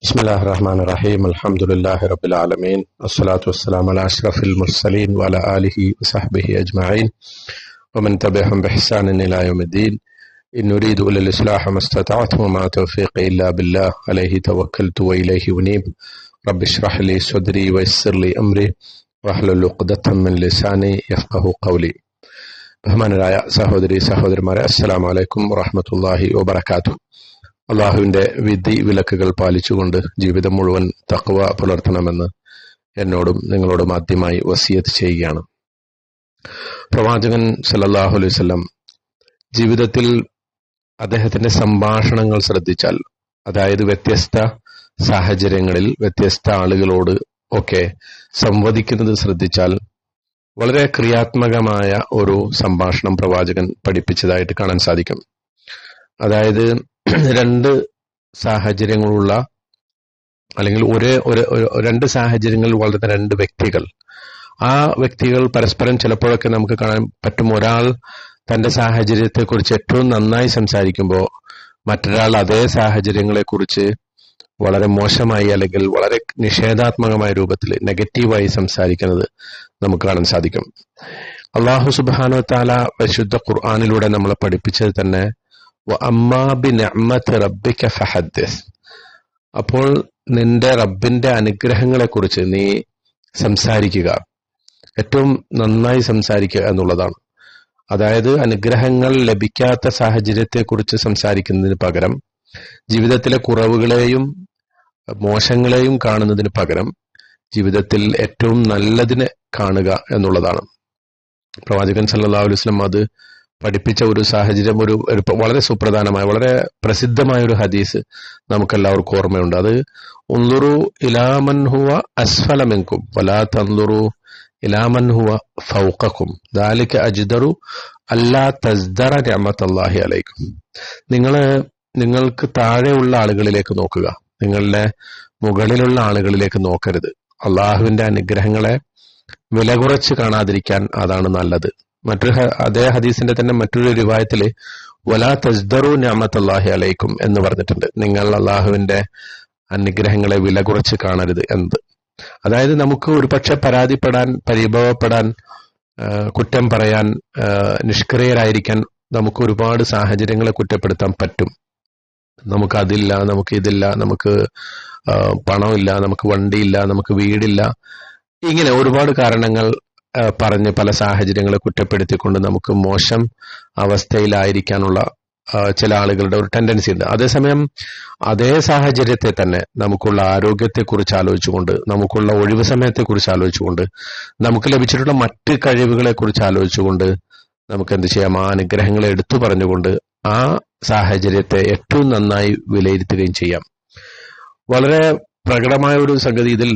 بسم الله الرحمن الرحيم الحمد لله رب العالمين والصلاة والسلام على أشرف المرسلين وعلى آله وصحبه أجمعين ومن تبعهم بإحسان إلى يوم الدين إن نريد إلا الإصلاح ما استطعت وما توفيقي إلا بالله عليه توكلت وإليه أنيب رب اشرح لي صدري ويسر لي أمري واحلل عقدة من لساني يفقه قولي. ബഹുമാനരായ സഹോദരി സഹോദരന്മാരെ, അസ്സലാമു അലൈക്കും വറഹ്മത്തുള്ളാഹി വബറകാതുഹു. അള്ളാഹുവിന്റെ വിധി വിലക്കുകൾ പാലിച്ചുകൊണ്ട് ജീവിതം മുഴുവൻ തഖ്വ പുലർത്തണമെന്ന് എന്നോടും നിങ്ങളോടും ആദ്യമായി വസിയത്ത് ചെയ്യുകയാണ്. പ്രവാചകൻ സല്ലല്ലാഹു അലൈഹി വസല്ലം ജീവിതത്തിൽ അദ്ദേഹത്തിന്റെ സംഭാഷണങ്ങൾ ശ്രദ്ധിച്ചാൽ, അതായത് വ്യത്യസ്ത സാഹചര്യങ്ങളിൽ വ്യത്യസ്ത ആളുകളോട് ഒക്കെ സംവദിക്കുന്നത് ശ്രദ്ധിച്ചാൽ വളരെ ക്രിയാത്മകമായ ഒരു സംഭാഷണം പ്രവാചകൻ പഠിപ്പിച്ചതായിട്ട് കാണാൻ സാധിക്കും. അതായത് രണ്ട് സാഹചര്യങ്ങളുള്ള, അല്ലെങ്കിൽ രണ്ട് സാഹചര്യങ്ങളിൽ വളരുന്ന രണ്ട് വ്യക്തികൾ, ആ വ്യക്തികൾ പരസ്പരം ചിലപ്പോഴൊക്കെ നമുക്ക് കാണാൻ പറ്റും. ഒരാൾ തന്റെ സാഹചര്യത്തെക്കുറിച്ച് ഏറ്റവും നന്നായി സംസാരിക്കുമ്പോൾ മറ്റൊരാൾ അതേ സാഹചര്യങ്ങളെക്കുറിച്ച് വളരെ മോശമായി അല്ലെങ്കിൽ വളരെ നിഷേധാത്മകമായ രൂപത്തിൽ നെഗറ്റീവായി സംസാരിക്കുന്നത് നമുക്ക് കാണാൻ സാധിക്കും. അല്ലാഹു സുബ്ഹാനഹു വ തആല പരിശുദ്ധ ഖുർആനിലൂടെ നമ്മളെ പഠിപ്പിച്ചത് തന്നെ വഅമ്മാ ബിനിഅ്മതി റബ്ബിക ഫഹദ്ദിസ്, അപ്പോൾ നിന്റെ റബ്ബിന്റെ അനുഗ്രഹങ്ങളെ കുറിച്ച് നീ സംസാരിക്കുക, ഏറ്റവും നന്നായി സംസാരിക്കുക എന്നുള്ളതാണ്. അതായത് അനുഗ്രഹങ്ങൾ ലഭിക്കാത്ത സാഹചര്യത്തെക്കുറിച്ച് സംസാരിക്കുന്നതിന് പകരം, ജീവിതത്തിലെ കുറവുകളെയും മോശങ്ങളെയും കാണുന്നതിന് പകരം ജീവിതത്തിൽ ഏറ്റവും നല്ലതിനെ കാണുക എന്നുള്ളതാണ്. പ്രവാചകൻ സല്ലല്ലാഹു അലൈഹി വസല്ലം അത് പഠിപ്പിച്ച ഒരു സാഹചര്യം, ഒരു വളരെ സുപ്രധാനമായ വളരെ പ്രസിദ്ധമായ ഒരു ഹദീസ് നമുക്കെല്ലാവർക്കും ഓർമ്മയുണ്ട്. അത് ഉൻദുറു ഇലാ മൻ ഹുവ അസ്ഫല മിൻകും വലാ തൻദുറു ഇലാ മൻ ഹുവ ഫൗഖകും ദാലിക അജ്ദറു അല്ലാ തസ്ദറ നിഅമത്തല്ലാഹി അലൈക്കും. നിങ്ങൾക്ക് താഴെയുള്ള ആളുകളിലേക്ക് നോക്കുക, നിങ്ങളുടെ മുകളിലുള്ള ആളുകളിലേക്ക് നോക്കരുത്. അള്ളാഹുവിന്റെ അനുഗ്രഹങ്ങളെ വില കുറച്ച് കാണാതിരിക്കാൻ അതാണ് നല്ലത്. അതേ ഹദീസിന്റെ തന്നെ മറ്റൊരു റിവായത്തില് വലാ തസ്ദറു നിഅമത്തല്ലാഹി അലൈക്കും എന്ന് പറഞ്ഞിട്ടുണ്ട്. നിങ്ങൾ അള്ളാഹുവിന്റെ അനുഗ്രഹങ്ങളെ വില കുറച്ച് കാണരുത് എന്നത്. അതായത് നമുക്ക് ഒരുപക്ഷെ പരാതിപ്പെടാൻ, പരിഭവപ്പെടാൻ, കുറ്റം പറയാൻ, നിഷ്ക്രിയരായിരിക്കാൻ നമുക്ക് ഒരുപാട് സാഹചര്യങ്ങളെ കുറ്റപ്പെടുത്താൻ പറ്റും. നമുക്ക് അതില്ല, നമുക്ക് ഇതില്ല, നമുക്ക് പണമില്ല, നമുക്ക് വണ്ടിയില്ല, നമുക്ക് വീടില്ല, ഇങ്ങനെ ഒരുപാട് കാരണങ്ങൾ പറഞ്ഞ് പല സാഹചര്യങ്ങളെ കുറ്റപ്പെടുത്തിക്കൊണ്ട് നമുക്ക് മോശം അവസ്ഥയിലായിരിക്കാനുള്ള ചില ആളുകളുടെ ഒരു ടെൻഡൻസി ഉണ്ട്. അതേസമയം അതേ സാഹചര്യത്തെ തന്നെ നമുക്കുള്ള ആരോഗ്യത്തെക്കുറിച്ച് ആലോചിച്ചുകൊണ്ട്, നമുക്കുള്ള ഒഴിവ് സമയത്തെക്കുറിച്ച് ആലോചിച്ചുകൊണ്ട്, നമുക്ക് ലഭിച്ചിട്ടുള്ള മറ്റ് കഴിവുകളെ കുറിച്ച് ആലോചിച്ചുകൊണ്ട് നമുക്ക് എന്ത് ചെയ്യാം, ആ അനുഗ്രഹങ്ങളെ എടുത്തു പറഞ്ഞുകൊണ്ട് ആ സാഹചര്യത്തെ ഏറ്റവും നന്നായി വിലയിരുത്തുകയും ചെയ്യാം. വളരെ പ്രകടമായ ഒരു സംഗതി ഇതിൽ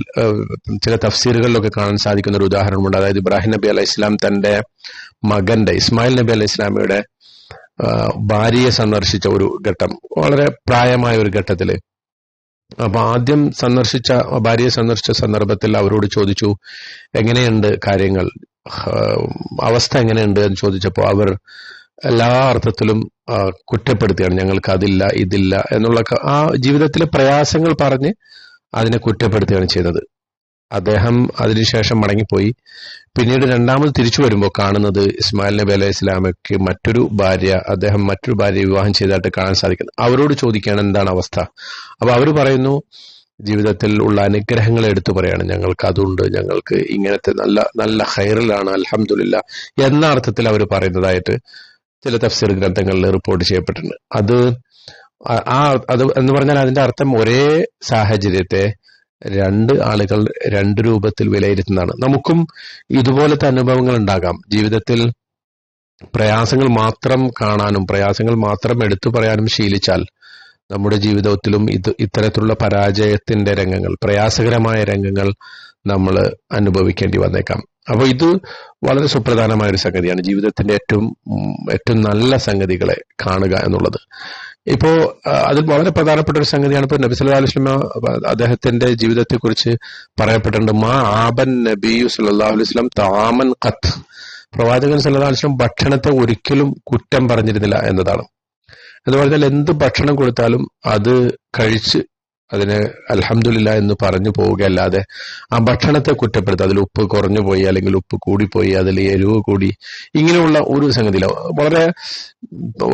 ചില തഫ്സീറുകളിലൊക്കെ കാണാൻ സാധിക്കുന്ന ഒരു ഉദാഹരണമുണ്ട്. അതായത് ഇബ്രാഹിം നബി അലൈഹി ഇസ്ലാം തന്റെ മകന്റെ ഇസ്മായിൽ നബി അലൈഹി ഇസ്ലാമയുടെ ഭാര്യയെ സന്ദർശിച്ച ഒരു ഘട്ടം, വളരെ പ്രായമായ ഒരു ഘട്ടത്തില്. അപ്പൊ ആദ്യം ഭാര്യയെ സന്ദർശിച്ച സന്ദർഭത്തിൽ അവരോട് ചോദിച്ചു, എങ്ങനെയുണ്ട് കാര്യങ്ങൾ, അവസ്ഥ എങ്ങനെയുണ്ട് എന്ന് ചോദിച്ചപ്പോൾ അവർ എല്ലാ അർത്ഥത്തിലും കുറ്റപ്പെടുത്തുകയാണ്. ഞങ്ങൾക്ക് അതില്ല, ഇതില്ല എന്നുള്ള ആ ജീവിതത്തിലെ പ്രയാസങ്ങൾ പറഞ്ഞ് അതിനെ കുറ്റപ്പെടുത്തുകയാണ് ചെയ്തത്. അദ്ദേഹം അതിനുശേഷം മടങ്ങിപ്പോയി. പിന്നീട് രണ്ടാമത് തിരിച്ചു വരുമ്പോൾ കാണുന്നത് ഇസ്മായിൽ നബി അലൈഹി ഇസ്ലാമയ്ക്ക് അദ്ദേഹം മറ്റൊരു ഭാര്യയെ വിവാഹം ചെയ്തതായിട്ട് കാണാൻ സാധിക്കുന്നത്. അവരോട് ചോദിക്കുകയാണ് എന്താണ് അവസ്ഥ. അപ്പൊ അവർ പറയുന്നു, ജീവിതത്തിൽ ഉള്ള അനുഗ്രഹങ്ങൾ എടുത്തു പറയാണ്, ഞങ്ങൾക്ക് അതുണ്ട്, ഞങ്ങൾക്ക് ഇങ്ങനത്തെ നല്ല നല്ല ഖൈറിലാണ് അൽഹംദുലില്ലാ എന്ന അർത്ഥത്തിൽ അവർ പറയുന്നതായിട്ട് ചില തഫ്സീർ ഗ്രന്ഥങ്ങളിൽ റിപ്പോർട്ട് ചെയ്യപ്പെട്ടിട്ടുണ്ട്. അത് എന്ന് പറഞ്ഞാൽ അതിന്റെ അർത്ഥം ഒരേ സാഹചര്യത്തെ രണ്ട് ആളുകൾ രണ്ട് രൂപത്തിൽ വിലയിരുത്തുന്നതാണ്. നമുക്കും ഇതുപോലത്തെ അനുഭവങ്ങൾ ഉണ്ടാകാം. ജീവിതത്തിൽ പ്രയാസങ്ങൾ മാത്രം കാണാനും പ്രയാസങ്ങൾ മാത്രം എടുത്തു പറയാനും ശീലിച്ചാൽ നമ്മുടെ ജീവിതത്തിലും ഇത്തരത്തിലുള്ള പരാജയത്തിന്റെ രംഗങ്ങൾ, പ്രയാസകരമായ രംഗങ്ങൾ നമ്മൾ അനുഭവിക്കേണ്ടി വന്നേക്കാം. അപ്പൊ ഇത് വളരെ സുപ്രധാനമായ ഒരു സംഗതിയാണ്, ജീവിതത്തിന്റെ ഏറ്റവും നല്ല സംഗതികളെ കാണുക എന്നുള്ളത്. ഇപ്പോ അതിൽ വളരെ പ്രധാനപ്പെട്ട ഒരു സംഗതിയാണ് ഇപ്പൊ നബി സല്ലല്ലാഹു അലൈഹി വസല്ലം അദ്ദേഹത്തിന്റെ ജീവിതത്തെക്കുറിച്ച് പറയപ്പെട്ടിട്ടുണ്ട്. മാ ആബൻ നബിയു സല്ലല്ലാഹു അലൈഹി വസല്ലം തആമൻ ഖത്ത്, പ്രവാചകൻ സല്ലല്ലാഹു അലൈഹി വസല്ലം ഭക്ഷണത്തെ ഒരിക്കലും കുറ്റം പറഞ്ഞിരുന്നില്ല എന്നതാണ്. എന്ന് പറഞ്ഞാൽ എന്ത് ഭക്ഷണം കൊടുത്താലും അത് കഴിച്ച് അതിന് അൽഹംദുലില്ലാ എന്ന് പറഞ്ഞു പോവുകയല്ലാതെ ആ ഭക്ഷണത്തെ കുറ്റപ്പെടുത്തുക, അതിൽ ഉപ്പ് കുറഞ്ഞു പോയി, അല്ലെങ്കിൽ ഉപ്പ് കൂടിപ്പോയി, അതിൽ എരിവ് കൂടി, ഇങ്ങനെയുള്ള ഒരു സംഗതിയില്ല. വളരെ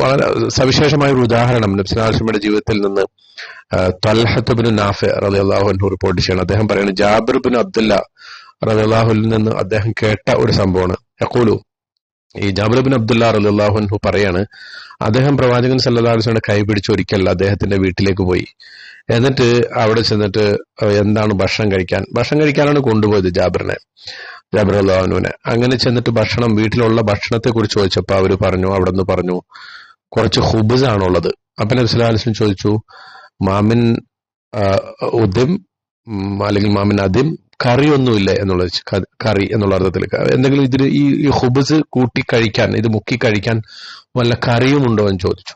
വളരെ സവിശേഷമായ ഒരു ഉദാഹരണം നബി സല്ലല്ലാഹു അലൈഹി വസല്ലമയുടെ ജീവിതത്തിൽ നിന്ന് ത്വൽഹത്ത് ബിൻ നാഫി റളിയല്ലാഹു അൻഹു റിപ്പോർട്ട് ചെയ്യണം. അദ്ദേഹം പറയുന്നത് ജാബിർ ബിൻ അബ്ദുല്ല റളിയല്ലാഹു അൻഹു നിന്ന് അദ്ദേഹം കേട്ട ഒരു സംഭവമാണ്. യഖൂലു, ഈ ജാബിർ ബിൻ അബ്ദുല്ല റളിയല്ലാഹു അൻഹു പറയാണ്, അദ്ദേഹം പ്രവാചകൻ സല്ലല്ലാഹു അലൈഹി വസല്ലമയുടെ കൈ പിടിച്ച് ഒരിക്കൽ അദ്ദേഹത്തിന്റെ വീട്ടിലേക്ക് പോയി. എന്നിട്ട് അവിടെ ചെന്നിട്ട് എന്താണ് ഭക്ഷണം കഴിക്കാനാണ് കൊണ്ടുപോയത് ജാബിർ റളിയല്ലാഹു അൻഹുവിനെ. അങ്ങനെ ചെന്നിട്ട് വീട്ടിലുള്ള ഭക്ഷണത്തെ കുറിച്ച് ചോദിച്ചപ്പോൾ അവര് പറഞ്ഞു, അവിടെ നിന്ന് പറഞ്ഞു കുറച്ച് ഖുബ്സ് ആണുള്ളത്. അപ്പൊ നബി സല്ലല്ലാഹു അലൈഹി വസല്ലം ചോദിച്ചു, മാമിൻ ഉദിം അല്ലെങ്കിൽ മാമിൻ അദിം, കറിയൊന്നുമില്ലേ എന്നുള്ളത്, കറി എന്നുള്ള അർത്ഥത്തിൽ എന്തെങ്കിലും ഇതിൽ ഈ ഖുബ്സ് കൂട്ടി കഴിക്കാൻ, ഇത് മുക്കി കഴിക്കാൻ വല്ല കറിയുമുണ്ടോ എന്ന് ചോദിച്ചു.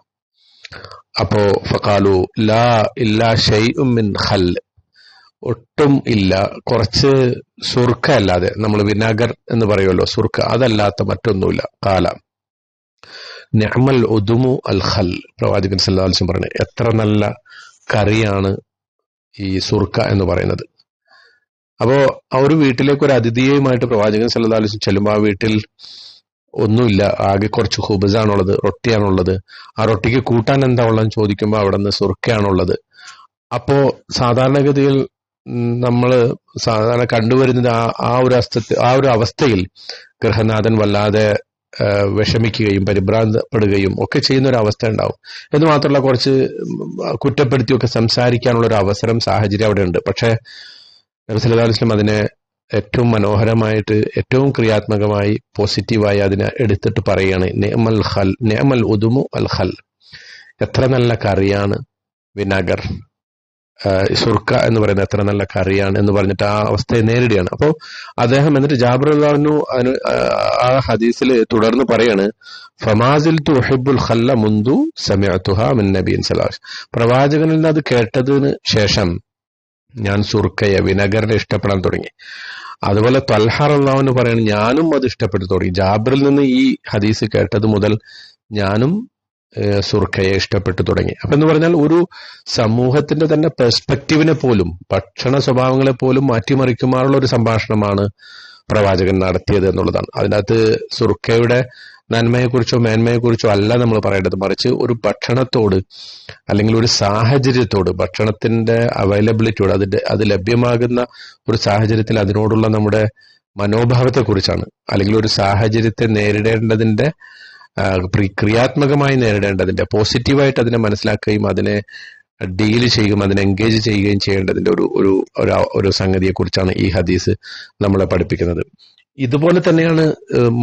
അപ്പോ ഫഖാലു ലാ ഇല്ലാ ഷൈഉം മിൻ ഖൽ, ഒട്ടും ഇല്ല, കുറച്ച് സുർക്ക അല്ലാതെ, നമ്മൾ വിനാഗർ എന്ന് പറയുമല്ലോ, സുർക്ക, അതല്ലാത്ത മറ്റൊന്നുമില്ല. ഖാല നിഅമൽ ഉദുമു അൽ ഖൽ, പ്രവാചകൻ സല്ലല്ലാഹു അലൈഹി വസല്ലം പറഞ്ഞു, എത്ര നല്ല കറിയാണ് ഈ സുർക്ക എന്ന് പറയുന്നത്. അപ്പോ ആ ഒരു വീട്ടിലേക്ക് ഒരു അതിഥിയുമായിട്ട് പ്രവാചകൻ സല്ലല്ലാഹു അലൈഹി വസല്ലം ചെല്ലുമ്പോൾ ആ വീട്ടിൽ ഒന്നുമില്ല, ആകെ കുറച്ച് ഖുബ്സാണുള്ളത്, റൊട്ടിയാണുള്ളത്. ആ റൊട്ടിക്ക് കൂട്ടാൻ എന്താ ഉള്ളതെന്ന് ചോദിക്കുമ്പോൾ അവിടെ നിന്ന് സുർക്കയാണുള്ളത്. അപ്പോ സാധാരണഗതിയിൽ നമ്മൾ സാധാരണ കണ്ടുവരുന്നത് ആ ഒരു അവസ്ഥയിൽ ഗൃഹനാഥൻ വല്ലാതെ വിഷമിക്കുകയും പരിഭ്രാന്തപ്പെടുകയും ഒക്കെ ചെയ്യുന്ന ഒരു അവസ്ഥ ഉണ്ടാവും. എന്ന് മാത്രമല്ല കുറച്ച് കുറ്റപ്പെടുത്തിയൊക്കെ സംസാരിക്കാനുള്ള ഒരു അവസരം, സാഹചര്യം അവിടെ ഉണ്ട്. പക്ഷേ നബി സല്ലല്ലാഹു അലൈഹി വസല്ലം അതിനെ ഏറ്റവും മനോഹരമായിട്ട്, ഏറ്റവും ക്രിയാത്മകമായി, പോസിറ്റീവായി അതിനെ എടുത്തിട്ട് പറയുകയാണ്, നിഅമൽ ഉദുമു അൽ ഖൽ, എത്ര നല്ല കറിയാണ് വിനാഗർ, സുർക്ക എന്ന് പറയുന്നത് എത്ര നല്ല കറിയാണ് എന്ന് പറഞ്ഞിട്ട് ആ അവസ്ഥയെ നേരിടുകയാണ്. അപ്പോൾ അദ്ദേഹം എന്നിട്ട് ജാബിർ റളിയല്ലാഹു അൻഹു ആ ഹദീസിൽ തുടർന്ന് പറയാണ്, ഫമാസിൽതു ഉഹിബ്ബുൽ ഖല്ല മുൻദു സമിഅതുഹാ മിൻ നബിയ്യിൻ സല്ലല്ലാഹു അലൈഹി വസല്ലം, പ്രവാചകനിൽ നിന്ന് അത് കേട്ടതിന് ശേഷം ഞാൻ സുർക്കയെ, വിനഗറിനെ ഇഷ്ടപ്പെടാൻ തുടങ്ങി. അതുപോലെ ത്വൽഹ റളിയല്ലാഹു അൻഹു പറയുന്നത്, ഞാനും അത് ഇഷ്ടപ്പെട്ടു തുടങ്ങി. ജാബിറിൽ നിന്ന് ഈ ഹദീസ് കേട്ടത് മുതൽ ഞാനും സുർക്കയെ ഇഷ്ടപ്പെട്ടു തുടങ്ങി. അപ്പൊ എന്ന് പറഞ്ഞാൽ ഒരു സമൂഹത്തിന്റെ തന്നെ പെർസ്പെക്റ്റീവിനെ പോലും, ഭക്ഷണ സ്വഭാവങ്ങളെ പോലും മാറ്റിമറിക്കുമാറുള്ള ഒരു സംഭാഷണമാണ് പ്രവാചകൻ നടത്തിയത് എന്നുള്ളതാണ്. അതിനകത്ത് സുർക്കയുടെ നന്മയെക്കുറിച്ചോ മേന്മയെക്കുറിച്ചോ അല്ല നമ്മൾ പറയേണ്ടത്, മറിച്ച് ഒരു ഭക്ഷണത്തോട് അല്ലെങ്കിൽ ഒരു സാഹചര്യത്തോട്, ഭക്ഷണത്തിന്റെ അവൈലബിലിറ്റിയോട്, അത് ലഭ്യമാകുന്ന ഒരു സാഹചര്യത്തിൽ അതിനോടുള്ള നമ്മുടെ മനോഭാവത്തെക്കുറിച്ചാണ്. അല്ലെങ്കിൽ ഒരു സാഹചര്യത്തെ നേരിടേണ്ടതിന്റെ, ക്രിയാത്മകമായി നേരിടേണ്ടതിന്റെ, പോസിറ്റീവായിട്ട് അതിനെ മനസ്സിലാക്കുകയും അതിനെ ഡീൽ ചെയ്യുകയും അതിനെ എൻഗേജ് ചെയ്യുകയും ചെയ്യേണ്ടതിന്റെ ഒരു സംഗതിയെ കുറിച്ചാണ് ഈ ഹദീസ് നമ്മളെ പഠിപ്പിക്കുന്നത്. ഇതുപോലെ തന്നെയാണ്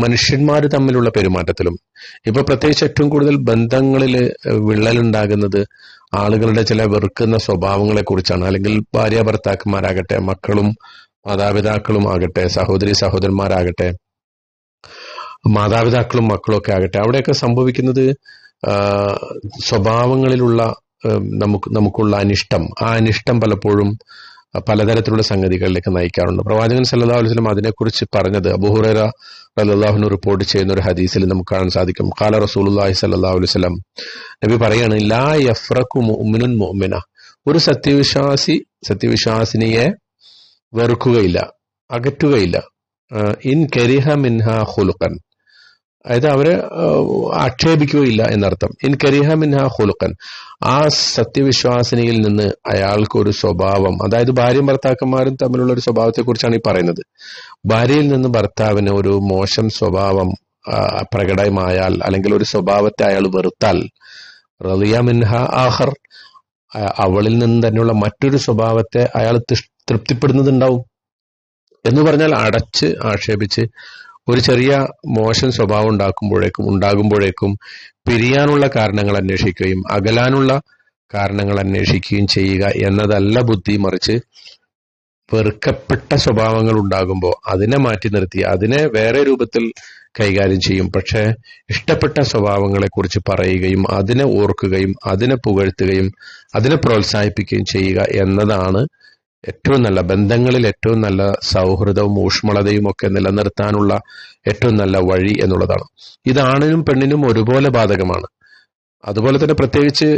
മനുഷ്യന്മാർ തമ്മിലുള്ള പെരുമാറ്റത്തിലും. ഇപ്പൊ പ്രത്യേകിച്ച് ഏറ്റവും കൂടുതൽ ബന്ധങ്ങളിൽ വിള്ളലുണ്ടാകുന്നത് ആളുകളുടെ ചില വെറുക്കുന്ന സ്വഭാവങ്ങളെ കുറിച്ചാണ്. അല്ലെങ്കിൽ ഭാര്യ ഭർത്താക്കന്മാരാകട്ടെ, മക്കളും മാതാപിതാക്കളും ആകട്ടെ, സഹോദരി സഹോദരന്മാരാകട്ടെ, മാതാപിതാക്കളും മക്കളും ഒക്കെ ആകട്ടെ, അവിടെയൊക്കെ സംഭവിക്കുന്നത് സ്വഭാവങ്ങളിലുള്ള നമുക്കുള്ള അനിഷ്ടം, ആ അനിഷ്ടം പലപ്പോഴും പലതരത്തിലുള്ള സംഗതികളിലേക്ക് നയിക്കാറുണ്ട്. പ്രവാചകൻ സല്ലല്ലാഹു അലൈഹി വസല്ലം അതിനെക്കുറിച്ച് പറഞ്ഞത് അബൂ ഹുറൈറ റളിയല്ലാഹു അൻഹു റിപ്പോർട്ട് ചെയ്യുന്ന ഒരു ഹദീസിൽ നമുക്ക് കാണാൻ സാധിക്കും. ഖാല റസൂലുള്ളാഹി സ്വല്ലല്ലാഹു അലൈഹി വസല്ലം, നബി പറയാണ്, ലാ യഫ്റഖു മുഅ്മിനുൻ മുഅ്മിന, ഒരു സത്യവിശ്വാസിനിയെ വെറുക്കുകയില്ല, അകറ്റുകയില്ല. ഇൻ കരിഹ മിൻഹ ഖുലുഖൻ, അതായത് അവരെ ആക്ഷേപിക്കുകയില്ല എന്നർത്ഥം. ഇൻ കരിഹ മിൻഹ ഖുലുഖൻ, ആ സത്യവിശ്വാസിനിയിൽ നിന്ന് അയാൾക്ക് ഒരു സ്വഭാവം, അതായത് ഭാര്യയും ഭർത്താക്കന്മാരും തമ്മിലുള്ള ഒരു സ്വഭാവത്തെ കുറിച്ചാണ് ഈ പറയുന്നത്. ഭാര്യയിൽ നിന്ന് ഭർത്താവിന് ഒരു മോശം സ്വഭാവം പ്രകടമായാൽ, അല്ലെങ്കിൽ ഒരു സ്വഭാവത്തെ അയാൾ വെറുത്താൽ, റളിയ മിൻഹ ആഖർ, അവളിൽ നിന്ന് തന്നെയുള്ള മറ്റൊരു സ്വഭാവത്തെ അയാൾ തൃപ്തിപ്പെടുന്നതുണ്ടാവും. എന്ന് പറഞ്ഞാൽ അടച്ച് ആക്ഷേപിച്ച് ഒരു ചെറിയ മോശം സ്വഭാവം ഉണ്ടാകുമ്പോഴേക്കും പിരിയാനുള്ള കാരണങ്ങൾ അന്വേഷിക്കുകയും അകലാനുള്ള കാരണങ്ങൾ അന്വേഷിക്കുകയും ചെയ്യുക എന്നതല്ല ബുദ്ധി, മറിച്ച് വെറുക്കപ്പെട്ട സ്വഭാവങ്ങൾ ഉണ്ടാകുമ്പോൾ അതിനെ മാറ്റി നിർത്തി അതിനെ വേറെ രൂപത്തിൽ കൈകാര്യം ചെയ്യും. പക്ഷെ ഇഷ്ടപ്പെട്ട സ്വഭാവങ്ങളെ കുറിച്ച് പറയുകയും അതിനെ ഓർക്കുകയും അതിനെ പുകഴ്ത്തുകയും അതിനെ പ്രോത്സാഹിപ്പിക്കുകയും ചെയ്യുക എന്നതാണ് ഏറ്റവും നല്ല ബന്ധങ്ങളിൽ ഏറ്റവും നല്ല സൗഹൃദവും ഊഷ്മളതയും ഒക്കെ നിലനിർത്താനുള്ള ഏറ്റവും നല്ല വഴി എന്നുള്ളതാണ്. ഇത് ആണിനും പെണ്ണിനും ഒരുപോലെ ബാധകമാണ്. അതുപോലെ തന്നെ പ്രത്യേകിച്ച്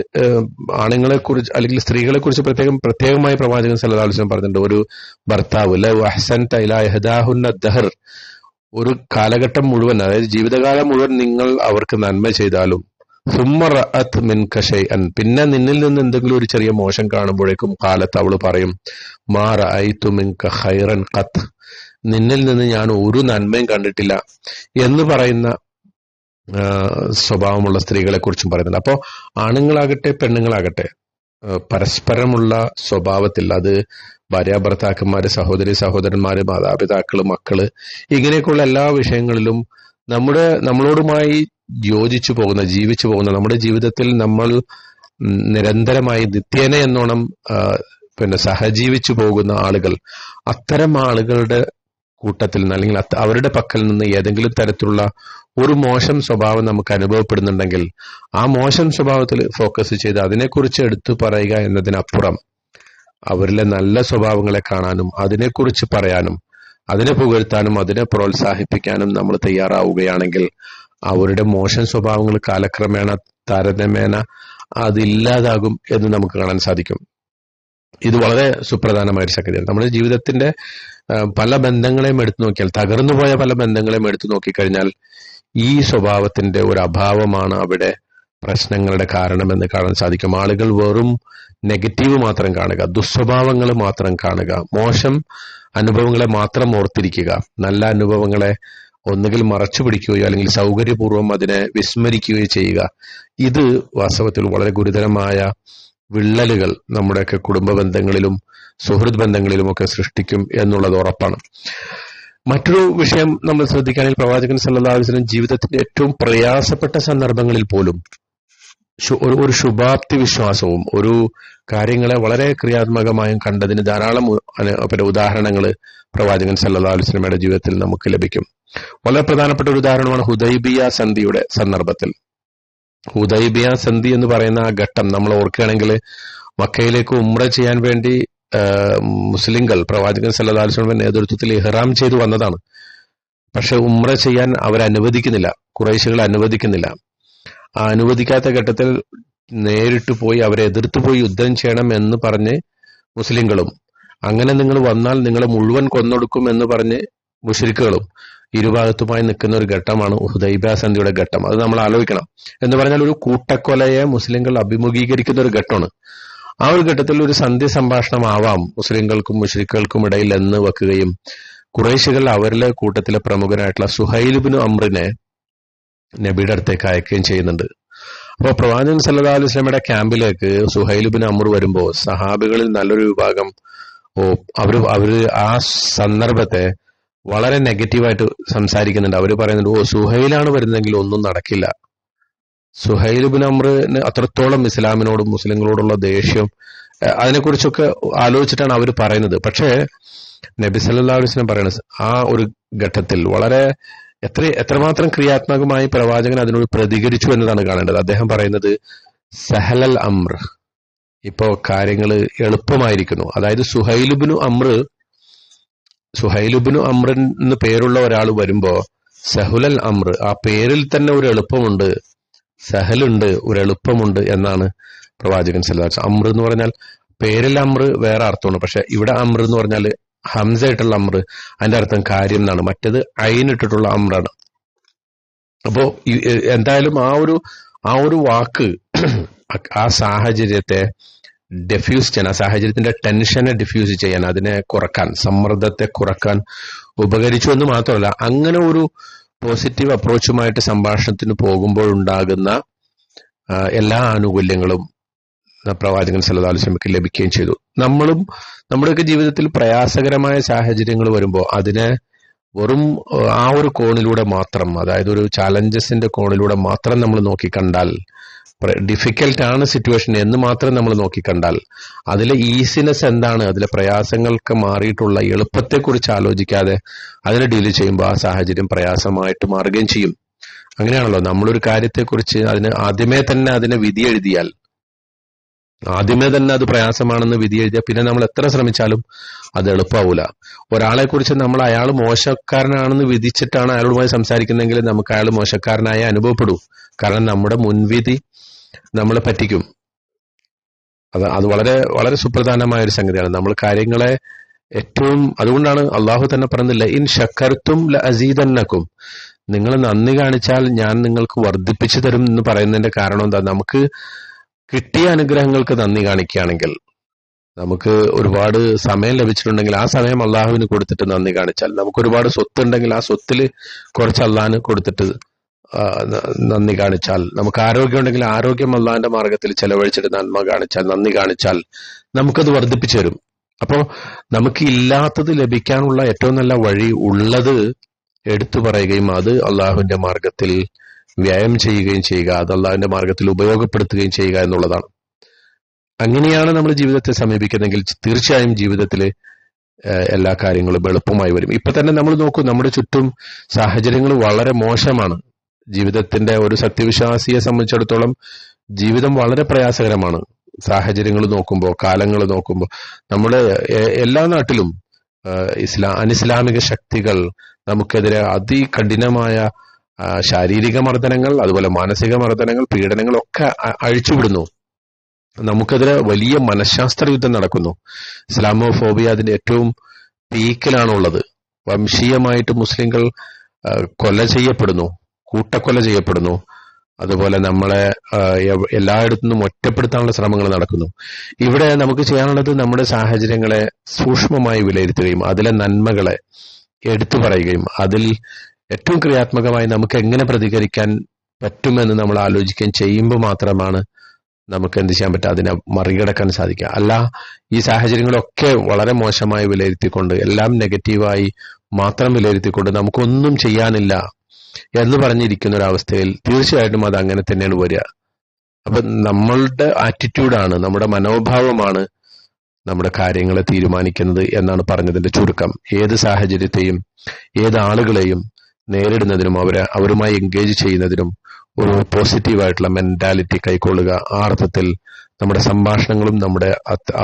ആണുങ്ങളെ കുറിച്ച് അല്ലെങ്കിൽ സ്ത്രീകളെ കുറിച്ച് പ്രത്യേകമായി പ്രവാചകൻ സല്ലല്ലാഹു അലൈഹി വസല്ലം പറഞ്ഞിട്ടുണ്ട്. ഒരു ഭർത്താവ് ലൗ അഹ്സൻത ഇലാ ഇഹ്ദാഹുന്ന ദഹർ, ഒരു കാലഘട്ടം മുഴുവൻ, അതായത് ജീവിതകാലം മുഴുവൻ നിങ്ങൾ അവർക്ക് നന്മ ചെയ്താലും സുമ്മ റഅത് മിൻക ഷൈഅൻ, പിന്നെ നിന്നിൽ നിന്ന് എന്തെങ്കിലും ഒരു ചെറിയ മോശം കാണുമ്പോഴേക്കും കാലത്ത് അവള് പറയും മാ റഅയ്തു മിൻക ഖൈറൻ ഖത്ത്, നിന്നിൽ നിന്ന് ഞാൻ ഒരു നന്മയും കണ്ടിട്ടില്ല എന്ന് പറയുന്ന സ്വഭാവമുള്ള സ്ത്രീകളെ കുറിച്ചും പറയുന്നുണ്ട്. അപ്പോൾ ആണുങ്ങളാകട്ടെ പെണ്ണുങ്ങളാകട്ടെ പരസ്പരമുള്ള സ്വഭാവത്തിൽ, അത് ഭാര്യാഭർത്താക്കന്മാര്, സഹോദരി സഹോദരന്മാര്, മാതാപിതാക്കള്, മക്കള്, ഇങ്ങനെയൊക്കെയുള്ള എല്ലാ വിഷയങ്ങളിലും നമ്മളോടുമായി യോജിച്ചു പോകുന്ന, ജീവിച്ചു പോകുന്ന, നമ്മുടെ ജീവിതത്തിൽ നമ്മൾ നിരന്തരമായി നിത്യേന എന്നോണം സഹജീവിച്ചു പോകുന്ന ആളുകൾ, അത്തരം ആളുകളുടെ കൂട്ടത്തിൽ നിന്ന് അല്ലെങ്കിൽ അവരുടെ പക്കൽ നിന്ന് ഏതെങ്കിലും തരത്തിലുള്ള ഒരു മോശം സ്വഭാവം നമുക്ക് അനുഭവപ്പെടുന്നുണ്ടെങ്കിൽ ആ മോശം സ്വഭാവത്തിൽ ഫോക്കസ് ചെയ്ത് അതിനെക്കുറിച്ച് എടുത്തു പറയുക എന്നതിനപ്പുറം അവരിലെ നല്ല സ്വഭാവങ്ങളെ കാണാനും അതിനെക്കുറിച്ച് പറയാനും അതിനെ പുകഴ്ത്താനും അതിനെ പ്രോത്സാഹിപ്പിക്കാനും നമ്മൾ തയ്യാറാവുകയാണെങ്കിൽ അവരുടെ മോശം സ്വഭാവങ്ങൾ കാലക്രമേണ താരതമ്യേന അതില്ലാതാകും എന്ന് നമുക്ക് കാണാൻ സാധിക്കും. ഇത് വളരെ സുപ്രധാനമായ ഒരു സംഗതിയാണ്. നമ്മുടെ ജീവിതത്തിന്റെ പല ബന്ധങ്ങളെയും എടുത്തു നോക്കിയാൽ, തകർന്നുപോയ പല ബന്ധങ്ങളെയും എടുത്തു നോക്കിക്കഴിഞ്ഞാൽ ഈ സ്വഭാവത്തിന്റെ ഒരു അഭാവമാണ് അവിടെ പ്രശ്നങ്ങളുടെ കാരണമെന്ന് കാണാൻ സാധിക്കും. ആളുകൾ വെറും നെഗറ്റീവ് മാത്രം കാണുക, ദുസ്വഭാവങ്ങൾ മാത്രം കാണുക, മോശം അനുഭവങ്ങളെ മാത്രം ഓർത്തിരിക്കുക, നല്ല അനുഭവങ്ങളെ ഒന്നുകിൽ മറച്ചു പിടിക്കുകയോ അല്ലെങ്കിൽ സൗകര്യപൂർവ്വം അതിനെ വിസ്മരിക്കുകയോ ചെയ്യുക. ഇത് വാസ്തവത്തിൽ വളരെ ഗുരുതരമായ വിള്ളലുകൾ നമ്മുടെയൊക്കെ കുടുംബ ബന്ധങ്ങളിലും സുഹൃത്ത് ബന്ധങ്ങളിലുമൊക്കെ സൃഷ്ടിക്കും എന്നുള്ളത് ഉറപ്പാണ്. മറ്റൊരു വിഷയം നമ്മൾ ശ്രദ്ധിക്കുകയാണെങ്കിൽ പ്രവാചകൻ സല്ലല്ലാഹു അലൈഹി വസല്ലം ജീവിതത്തിന്റെ ഏറ്റവും പ്രയാസപ്പെട്ട സന്ദർഭങ്ങളിൽ പോലും ഒരു ശുഭാപ്തി വിശ്വാസവും ഒരു കാര്യങ്ങളെ വളരെ ക്രിയാത്മകമായും കണ്ടതിന് ധാരാളം ഉദാഹരണങ്ങൾ പ്രവാചകൻ സല്ലല്ലാഹു അലൈഹി വസല്ലമയുടെ ജീവിതത്തിൽ നമുക്ക് ലഭിക്കും. വളരെ പ്രധാനപ്പെട്ട ഒരു ഉദാഹരണമാണ് ഹുദൈബിയ സന്ധിയുടെ സന്ദർഭത്തിൽ. ഹുദൈബിയ സന്ധി എന്ന് പറയുന്ന ആ ഘട്ടം നമ്മൾ ഓർക്കുകയാണെങ്കിൽ മക്കയിലേക്ക് ഉംറ ചെയ്യാൻ വേണ്ടി മുസ്ലിങ്ങൾ പ്രവാചകൻ സല്ലല്ലാഹു അലൈഹി വസല്ലമയുടെ നേതൃത്വത്തിൽ ഇഹ്റാം ചെയ്തു വന്നതാണ്. പക്ഷെ ഉംറ ചെയ്യാൻ അവരനുവദിക്കുന്നില്ല, ഖുറൈശികൾ അനുവദിക്കുന്നില്ല. ആ അനുവദിക്കാത്ത ഘട്ടത്തിൽ നേരിട്ട് പോയി അവരെ എതിർത്ത് പോയി യുദ്ധം ചെയ്യണം എന്ന് പറഞ്ഞ് മുസ്ലിങ്ങളും, അങ്ങനെ നിങ്ങൾ വന്നാൽ നിങ്ങളെ മുഴുവൻ കൊന്നൊടുക്കും എന്ന് പറഞ്ഞ് മുശ്രിക്കുകളും ഇരുഭാഗത്തുമായി നിൽക്കുന്ന ഒരു ഘട്ടമാണ് ഹുദൈബിയ സന്ധിയുടെ ഘട്ടം. അത് നമ്മൾ ആലോചിക്കണം. എന്ന് പറഞ്ഞാൽ ഒരു കൂട്ടക്കൊലയെ മുസ്ലിങ്ങൾ അഭിമുഖീകരിക്കുന്ന ഒരു ഘട്ടമാണ്. ആ ഒരു ഘട്ടത്തിൽ ഒരു സന്ധി സംഭാഷണമാവാം മുസ്ലിങ്ങൾക്കും മുശ്രിക്കുകൾക്കും ഇടയിൽ എന്ന് വെക്കുകയും ഖുറൈശികൾ അവരിലെ കൂട്ടത്തിലെ പ്രമുഖനായിട്ടുള്ള സുഹൈൽ ഇബ്നു അംറിനെ നബിയുടെ അടുത്തേക്ക് അയക്കുകയും ചെയ്യുന്നുണ്ട്. അപ്പോൾ പ്രവാചകൻ സല്ലല്ലാഹു അലൈഹി വസല്ലമയുടെ ക്യാമ്പിലേക്ക് സുഹൈൽ ഇബ്നു അംർ വരുമ്പോൾ സഹാബികളിൽ നല്ലൊരു വിഭാഗം അവര് ആ സന്ദർഭത്തെ വളരെ നെഗറ്റീവായിട്ട് സംസാരിക്കുന്നുണ്ട്. അവർ പറയുന്നുണ്ട്, സുഹൈലാണ് വരുന്നതെങ്കിൽ ഒന്നും നടക്കില്ല. സുഹൈൽ ഇബ്നു അംറിന് അത്രത്തോളം ഇസ്ലാമിനോടും മുസ്ലിങ്ങളോടുള്ള ദേഷ്യം, അതിനെക്കുറിച്ചൊക്കെ ആലോചിച്ചിട്ടാണ് അവർ പറയുന്നത്. പക്ഷേ നബി സല്ലല്ലാഹു അലൈഹി വസല്ലം പറയുന്നത് ആ ഒരു ഘട്ടത്തിൽ വളരെ എത്രമാത്രം ക്രിയാത്മകമായി പ്രവാചകൻ അതിനോട് പ്രതികരിച്ചു എന്നതാണ് കാണേണ്ടത്. അദ്ദേഹം പറയുന്നത് സഹലൽ അംർ, ഇപ്പോ കാര്യങ്ങൾ എളുപ്പമായിരിക്കുന്നു. അതായത് സുഹൈൽ ഇബ്നു അംർ എന്ന് പേരുള്ള ഒരാൾ വരുമ്പോ സഹുലൽ അംർ, ആ പേരിൽ തന്നെ ഒരു എളുപ്പമുണ്ട്, സഹലുണ്ട്, ഒരു എളുപ്പമുണ്ട് എന്നാണ് പ്രവാചകൻ സല്ലല്ലാഹു അലൈഹി വസല്ലം. അംർ എന്ന് പറഞ്ഞാൽ പേരിൽ അംർ വേറെ അർത്ഥമാണ്. പക്ഷെ ഇവിടെ അംർ എന്ന് പറഞ്ഞാൽ ഹംസ ആയിട്ടുള്ള അംർ, അതിന്റെ അർത്ഥം കാര്യം എന്നാണ്. മറ്റേത് അയിനിട്ടിട്ടുള്ള അംറാണ്. അപ്പോ എന്തായാലും ആ ഒരു വാക്ക് ആ സാഹചര്യത്തെ ഡിഫ്യൂസ് ചെയ്യാൻ, ആ സാഹചര്യത്തിന്റെ ടെൻഷനെ ഡിഫ്യൂസ് ചെയ്യാൻ, അതിനെ കുറക്കാൻ, സമ്മർദ്ദത്തെ കുറക്കാൻ ഉപകരിച്ചു എന്ന് മാത്രമല്ല, അങ്ങനെ ഒരു പോസിറ്റീവ് അപ്രോച്ചുമായിട്ട് സംഭാഷണത്തിന് പോകുമ്പോഴുണ്ടാകുന്ന എല്ലാ ആനുകൂല്യങ്ങളും പ്രവാചകൻ സല്ലല്ലാഹു അലൈഹി വസല്ലമയ്ക്ക് ലഭിക്കുകയും ചെയ്തു. നമ്മുടെയൊക്കെ ജീവിതത്തിൽ പ്രയാസകരമായ സാഹചര്യങ്ങൾ വരുമ്പോൾ അതിനെ വെറും ആ ഒരു കോണിലൂടെ മാത്രം, അതായത് ഒരു ചാലഞ്ചസിന്റെ കോണിലൂടെ മാത്രം നമ്മൾ നോക്കിക്കണ്ടാൽ, ഡിഫിക്കൽട്ട് ആണ് സിറ്റുവേഷൻ എന്ന് മാത്രം നമ്മൾ നോക്കിക്കണ്ടാൽ, അതിലെ ഈസിനെസ് എന്താണ്, അതിലെ പ്രയാസങ്ങൾക്ക് മാറിയിട്ടുള്ള എളുപ്പത്തെക്കുറിച്ച് ആലോചിക്കാതെ അതിനെ ഡീൽ ചെയ്യുമ്പോൾ ആ സാഹചര്യം പ്രയാസമായിട്ട് മാറുകയും ചെയ്യും. അങ്ങനെയാണല്ലോ നമ്മളൊരു കാര്യത്തെക്കുറിച്ച് ആദ്യമേ തന്നെ അതിനെ വിധി എഴുതിയാൽ, ആദ്യമേ തന്നെ അത് പ്രയാസമാണെന്ന് വിധി എഴുതിയാൽ പിന്നെ നമ്മൾ എത്ര ശ്രമിച്ചാലും അത് എളുപ്പമാവൂല. ഒരാളെ കുറിച്ച് നമ്മൾ അയാൾ മോശക്കാരനാണെന്ന് വിധിച്ചിട്ടാണ് അയാളുമായി സംസാരിക്കുന്നതെങ്കിൽ നമുക്ക് അയാൾ മോശക്കാരനായ അനുഭവപ്പെടൂ. കാരണം നമ്മുടെ മുൻവിധി നമ്മളെ പറ്റിക്കും. അത് വളരെ വളരെ സുപ്രധാനമായ ഒരു സംഗതിയാണ്. നമ്മൾ കാര്യങ്ങളെ ഏറ്റവും, അതുകൊണ്ടാണ് അള്ളാഹു തന്നെ പറഞ്ഞില്ല ഇൻ ഷക്കർത്തും ലഅസീദന്നക്കും, നിങ്ങൾ നന്ദി കാണിച്ചാൽ ഞാൻ നിങ്ങൾക്ക് വർദ്ധിപ്പിച്ചു തരും എന്ന് പറയുന്നതിന്റെ കാരണം എന്താ? നമുക്ക് കിട്ടിയ അനുഗ്രഹങ്ങൾക്ക് നന്ദി കാണിക്കുകയാണെങ്കിൽ, നമുക്ക് ഒരുപാട് സമയം ലഭിച്ചിട്ടുണ്ടെങ്കിൽ ആ സമയം അള്ളാഹുവിന് കൊടുത്തിട്ട് നന്ദി കാണിച്ചാൽ, നമുക്ക് ഒരുപാട് സ്വത്ത് ഉണ്ടെങ്കിൽ ആ സ്വത്തിൽ കുറച്ച് അള്ളാഹിന് കൊടുത്തിട്ട് നന്ദി കാണിച്ചാൽ, നമുക്ക് ആരോഗ്യം ഉണ്ടെങ്കിൽ ആരോഗ്യം അള്ളാഹിന്റെ മാർഗത്തിൽ ചെലവഴിച്ചിട്ട് നന്ദി കാണിച്ചാൽ നമുക്കത് വർദ്ധിപ്പിച്ചു തരും. അപ്പോ നമുക്ക് ഇല്ലാത്തത് ലഭിക്കാനുള്ള ഏറ്റവും നല്ല വഴി ഉള്ളത് എടുത്തു പറയുകയും അത് അള്ളാഹുവിന്റെ മാർഗത്തിൽ വ്യയം ചെയ്യുകയും ചെയ്യുക, അത് അള്ളാഹുവിന്റെ മാർഗത്തിൽ ഉപയോഗപ്പെടുത്തുകയും ചെയ്യുക എന്നുള്ളതാണ്. അങ്ങനെയാണ് നമ്മൾ ജീവിതത്തെ സമീപിക്കുന്നതെങ്കിൽ തീർച്ചയായും ജീവിതത്തിൽ എല്ലാ കാര്യങ്ങളും എളുപ്പമായി വരും. ഇപ്പൊ തന്നെ നമ്മൾ നോക്കൂ, നമ്മുടെ ചുറ്റും സാഹചര്യങ്ങൾ വളരെ മോശമാണ്. ജീവിതത്തിന്റെ ഒരു സത്യവിശ്വാസിയെ സംബന്ധിച്ചിടത്തോളം ജീവിതം വളരെ പ്രയാസകരമാണ്. സാഹചര്യങ്ങൾ നോക്കുമ്പോൾ, കാലങ്ങൾ നോക്കുമ്പോൾ, നമ്മുടെ എല്ലാ നാട്ടിലും അനിസ്ലാമിക ശക്തികൾ നമുക്കെതിരെ അതികഠിനമായ ശാരീരിക മർദ്ദനങ്ങൾ, അതുപോലെ മാനസിക മർദ്ദനങ്ങൾ, പീഡനങ്ങളൊക്കെ അഴിച്ചുവിടുന്നു. നമുക്കെതിരെ വലിയ മനഃശാസ്ത്ര യുദ്ധം നടക്കുന്നു. ഇസ്ലാമോഫോബിയ അതിന്റെ ഏറ്റവും പീക്കിലാണുള്ളത്. വംശീയമായിട്ട് മുസ്ലിങ്ങൾ കൊല ചെയ്യപ്പെടുന്നു, കൂട്ടക്കൊല ചെയ്യപ്പെടുന്നു. അതുപോലെ നമ്മളെ എല്ലായിടത്തു നിന്നും ഒറ്റപ്പെടുത്താനുള്ള ശ്രമങ്ങൾ നടക്കുന്നു. ഇവിടെ നമുക്ക് ചെയ്യാനുള്ളത് നമ്മുടെ സാഹചര്യങ്ങളെ സൂക്ഷ്മമായി വിലയിരുത്തുകയും അതിലെ നന്മകളെ എടുത്തു പറയുകയും അതിൽ ഏറ്റവും ക്രിയാത്മകമായി നമുക്ക് എങ്ങനെ പ്രതികരിക്കാൻ പറ്റുമെന്ന് നമ്മൾ ആലോചിക്കുകയും ചെയ്യുമ്പോൾ മാത്രമാണ് നമുക്ക് എന്ത് ചെയ്യാൻ പറ്റുക, അതിനെ മറികടക്കാൻ സാധിക്കുക. അല്ല ഈ സാഹചര്യങ്ങളൊക്കെ വളരെ മോശമായി വിലയിരുത്തിക്കൊണ്ട്, എല്ലാം നെഗറ്റീവായി മാത്രം വിലയിരുത്തിക്കൊണ്ട് നമുക്കൊന്നും ചെയ്യാനില്ല എന്ന് പറഞ്ഞിരിക്കുന്ന ഒരവസ്ഥയിൽ തീർച്ചയായിട്ടും അത് അങ്ങനെ തന്നെയാണ് വരിക. അപ്പൊ നമ്മളുടെ ആറ്റിറ്റ്യൂഡാണ്, നമ്മുടെ മനോഭാവമാണ് നമ്മുടെ കാര്യങ്ങളെ തീരുമാനിക്കുന്നത് എന്നാണ് പറഞ്ഞതിന്റെ ചുരുക്കം. ഏത് സാഹചര്യത്തെയും ഏത് ആളുകളെയും നേരിടുന്നതിനും അവരുമായി എൻഗേജ് ചെയ്യുന്നതിനും ഒരു പോസിറ്റീവായിട്ടുള്ള മെന്റാലിറ്റി കൈക്കൊള്ളുക. ആ അർത്ഥത്തിൽ നമ്മുടെ സംഭാഷണങ്ങളും നമ്മുടെ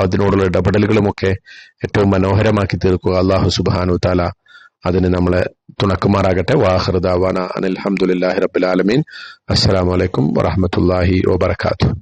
അതിനോടുള്ള ഇടപെടലുകളുമൊക്കെ ഏറ്റവും മനോഹരമാക്കി തീർക്കുക. അല്ലാഹു സുബ്ഹാനഹു തആല അതിന് നമ്മളെ തുണക്കുമാറാകട്ടെ. വാഖിറു ദഅവാന അനിൽ ഹംദുലില്ലാഹി റബ്ബിൽ ആലമീൻ. അസ്സലാമു അലൈക്കും വറഹ്മത്തുള്ളാഹി വബറകാതുഹു.